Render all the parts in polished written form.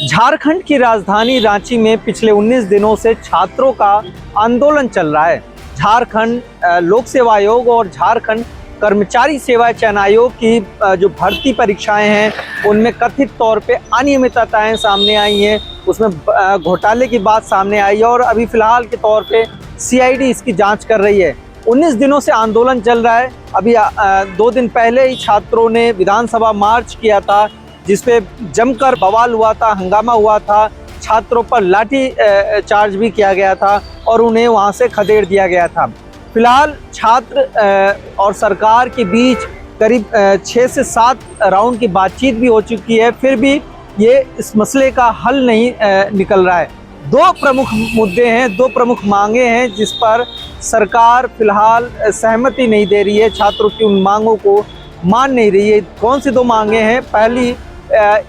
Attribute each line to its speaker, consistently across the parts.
Speaker 1: झारखंड की राजधानी रांची में पिछले 19 दिनों से छात्रों का आंदोलन चल रहा है। झारखंड लोक सेवा आयोग और झारखंड कर्मचारी सेवा चयन आयोग की जो भर्ती परीक्षाएं हैं उनमें कथित तौर पे अनियमितताएं सामने आई हैं। उसमें घोटाले की बात सामने आई है और अभी फिलहाल के तौर पे सीआईडी इसकी जांच कर रही है। 19 दिनों से आंदोलन चल रहा है। अभी 2 दिन पहले ही छात्रों ने विधानसभा मार्च किया था, जिसपे जमकर बवाल हुआ था, हंगामा हुआ था। छात्रों पर लाठी चार्ज भी किया गया था और उन्हें वहां से खदेड़ दिया गया था। फिलहाल छात्र और सरकार के बीच करीब 6 से 7 राउंड की बातचीत भी हो चुकी है, फिर भी ये इस मसले का हल नहीं निकल रहा है। 2 प्रमुख मुद्दे हैं, 2 प्रमुख मांगे हैं जिस पर सरकार फिलहाल सहमति नहीं दे रही है, छात्रों की उन मांगों को मान नहीं रही है। कौन सी 2 मांगे हैं? पहली,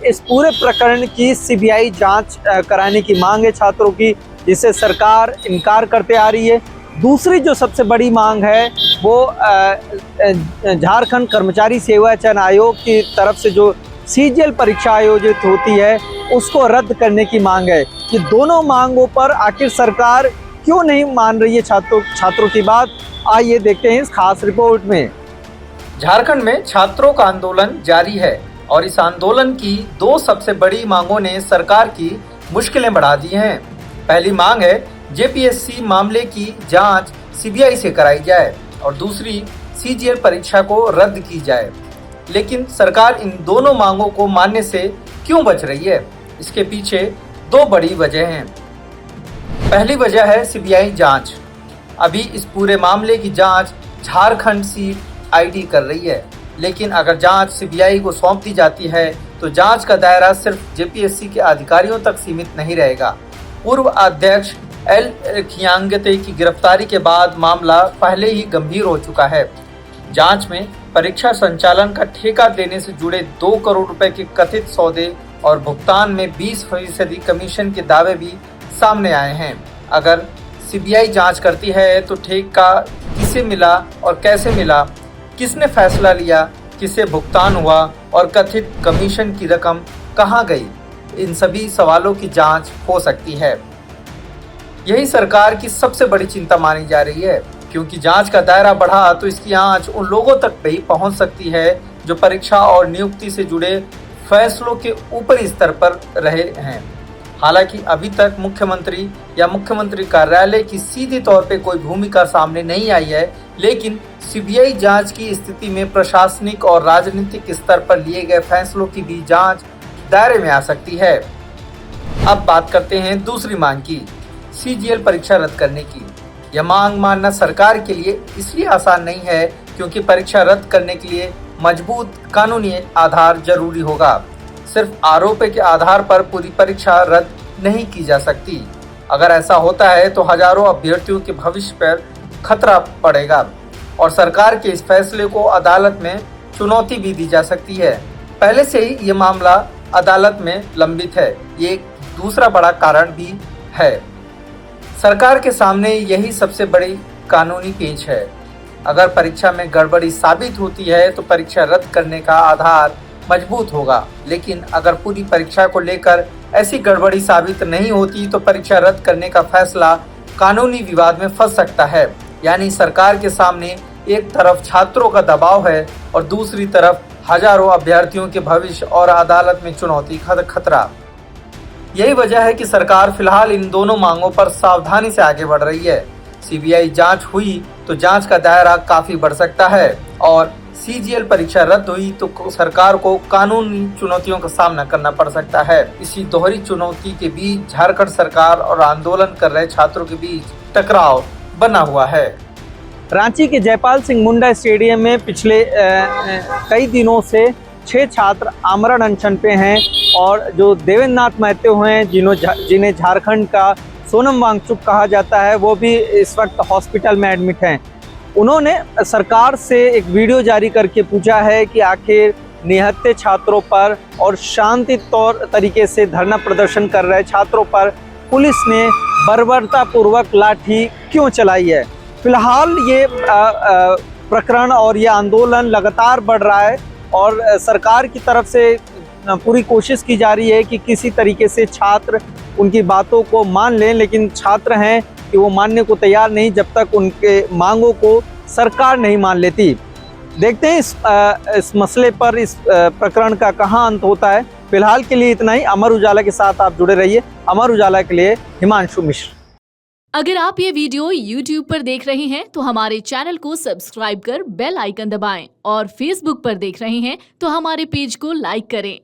Speaker 1: इस पूरे प्रकरण की सीबीआई जांच कराने की मांग है छात्रों की, जिससे सरकार इनकार करते आ रही है। दूसरी जो सबसे बड़ी मांग है वो झारखंड कर्मचारी सेवा चयन आयोग की तरफ से जो सीजीएल परीक्षा आयोजित होती है उसको रद्द करने की मांग है। ये दोनों मांगों पर आखिर सरकार क्यों नहीं मान रही है छात्रों की बात? आइए देखते हैं इस खास रिपोर्ट में।
Speaker 2: झारखंड में छात्रों का आंदोलन जारी है और इस आंदोलन की 2 सबसे बड़ी मांगों ने सरकार की मुश्किलें बढ़ा दी हैं। पहली मांग है जेपीएससी मामले की जांच सीबीआई से कराई जाए और दूसरी सीजीएल परीक्षा को रद्द की जाए। लेकिन सरकार इन दोनों मांगों को मानने से क्यों बच रही है? इसके पीछे 2 बड़ी वजह हैं। पहली वजह है सीबीआई जांच। अभी इस पूरे मामले की जांच झारखंड सीआईडी कर रही है, लेकिन अगर जांच सीबीआई को सौंप दी जाती है तो जांच का दायरा सिर्फ जेपीएससी के अधिकारियों तक सीमित नहीं रहेगा। पूर्व अध्यक्ष एल खियांगते की गिरफ्तारी के बाद मामला पहले ही गंभीर हो चुका है। जांच में परीक्षा संचालन का ठेका देने से जुड़े 2 करोड़ रुपए के कथित सौदे और भुगतान में 20% कमीशन के दावे भी सामने आए हैं। अगर सीबीआई जांच करती है तो ठेका किसे मिला और कैसे मिला, किसने फैसला लिया, किसे भुगतान हुआ और कथित कमीशन की रकम कहां गई, इन सभी सवालों की जांच हो सकती है। यही सरकार की सबसे बड़ी चिंता मानी जा रही है, क्योंकि जांच का दायरा बढ़ा तो इसकी आंच उन लोगों तक भी पहुंच सकती है जो परीक्षा और नियुक्ति से जुड़े फैसलों के ऊपरी स्तर पर रहे हैं। हालांकि अभी तक मुख्यमंत्री या मुख्यमंत्री कार्यालय की सीधे तौर पे कोई भूमिका सामने नहीं आई है, लेकिन सीबीआई जांच की स्थिति में प्रशासनिक और राजनीतिक स्तर पर लिए गए फैसलों की भी जांच दायरे में आ सकती है। अब बात करते हैं दूसरी मांग की, सीजीएल परीक्षा रद्द करने की। यह मांग मानना सरकार के लिए इसलिए आसान नहीं है क्योंकि परीक्षा रद्द करने के लिए मजबूत कानूनी आधार जरूरी होगा। सिर्फ आरोप के आधार पर पूरी परीक्षा रद्द नहीं की जा सकती। अगर ऐसा होता है तो हजारों अभ्यर्थियों के भविष्य पर खतरा पड़ेगा और सरकार के इस फैसले को अदालत में चुनौती भी दी जा सकती है। पहले से ही ये मामला अदालत में लंबित है। ये एक दूसरा बड़ा कारण भी है। सरकार के सामने यही सबसे बड़ी कानूनी पेच है। अगर परीक्षा में गड़बड़ी साबित होती है तो परीक्षा रद्द करने का आधार मजबूत होगा, लेकिन अगर पूरी परीक्षा को लेकर ऐसी गड़बड़ी साबित नहीं होती तो परीक्षा रद्द करने का फैसला कानूनी विवाद में फंस सकता है। यानी सरकार के सामने एक तरफ छात्रों का दबाव है और दूसरी तरफ हजारों अभ्यर्थियों के भविष्य और अदालत में चुनौती खतरा। यही वजह है कि सरकार फिलहाल इन दोनों मांगों पर सावधानी से आगे बढ़ रही है। सीबीआई जांच हुई तो जांच का दायरा काफी बढ़ सकता है और सीजीएल परीक्षा रद्द हुई तो सरकार को कानूनी चुनौतियों का सामना करना पड़ सकता है। इसी दोहरी चुनौती के बीच झारखंड सरकार और आंदोलन कर रहे छात्रों के बीच टकराव बना हुआ है।
Speaker 1: रांची के जयपाल सिंह मुंडा स्टेडियम में पिछले कई दिनों से 6 छात्र आमरण अनशन पे हैं और जो देवेंद्र नाथ महतो हैं, जिन्हें झारखंड का सोनम वांगचुक कहा जाता है, वो भी इस वक्त हॉस्पिटल में एडमिट हैं। उन्होंने सरकार से एक वीडियो जारी करके पूछा है कि आखिर निहत्थे छात्रों पर और शांति तरीके से धरना प्रदर्शन कर रहे छात्रों पर पुलिस ने बर्बरतापूर्वक लाठी क्यों चलाई है। फिलहाल ये प्रकरण और ये आंदोलन लगातार बढ़ रहा है और सरकार की तरफ से पूरी कोशिश की जा रही है कि किसी तरीके से छात्र उनकी बातों को मान लें, लेकिन छात्र हैं कि वो मानने को तैयार नहीं जब तक उनके मांगों को सरकार नहीं मान लेती। देखते हैं इस मसले पर, इस प्रकरण का कहाँ अंत होता है। फिलहाल के लिए इतना ही। अमर उजाला के साथ आप जुड़े रहिए। अमर उजाला के लिए हिमांशु मिश्र।
Speaker 3: अगर आप ये वीडियो YouTube पर देख रहे हैं तो हमारे चैनल को सब्सक्राइब कर बेल आइकन दबाएं और Facebook पर देख रहे हैं तो हमारे पेज को लाइक करें।